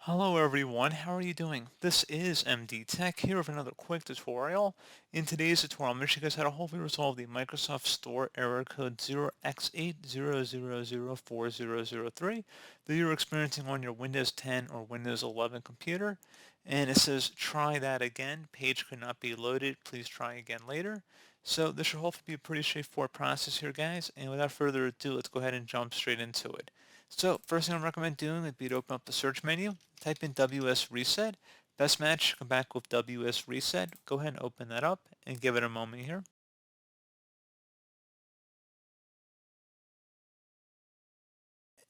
Hello everyone, how are you doing? This is MD Tech here with another quick tutorial. In today's tutorial, I'm going to show you guys how to hopefully resolve the Microsoft Store error code 0x80004003 that you're experiencing on your Windows 10 or Windows 11 computer. And it says, try that again. Page could not be loaded. Please try again later. So this should hopefully be a pretty straightforward process here, guys. And without further ado, let's go ahead and jump straight into it. So first thing I recommend doing would be to open up the search menu, type in WS Reset. Best match, come back with WS Reset. Go ahead and open that up and give it a moment here.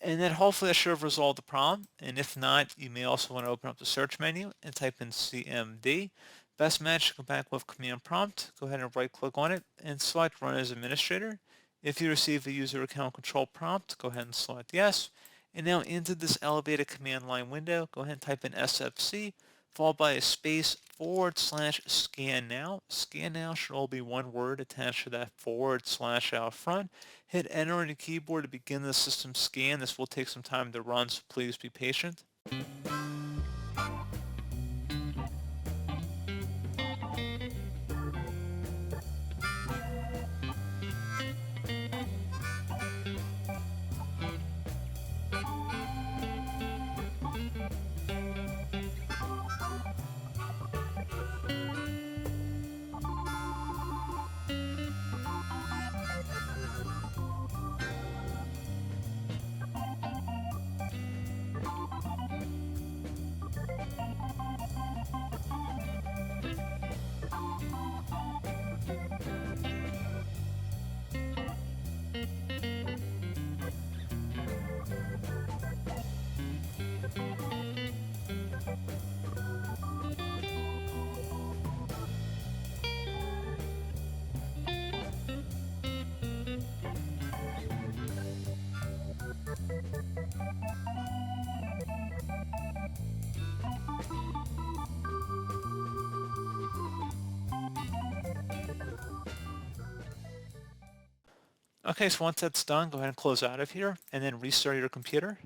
And then hopefully that should have resolved the problem. And if not, you may also want to open up the search menu and type in CMD. Best match, come back with command prompt. Go ahead and right click on it and select run as administrator. If you receive a user account control prompt, go ahead and select yes. And now into this elevated command line window, go ahead and type in SFC followed by a space / scan now. Scan now should all be one word attached to that / out front. Hit enter on your keyboard to begin the system scan. This will take some time to run, so please be patient. Okay, so once that's done, go ahead and close out of here and then restart your computer.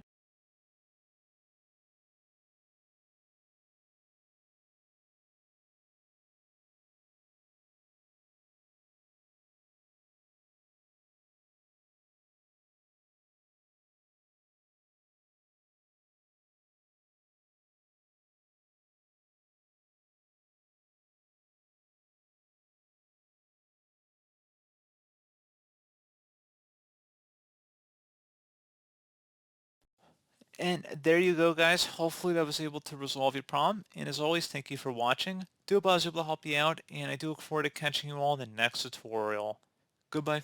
And there you go, guys. Hopefully that was able to resolve your problem. And as always, thank you for watching. Do hope I was able to help you out, and I do look forward to catching you all in the next tutorial. Goodbye.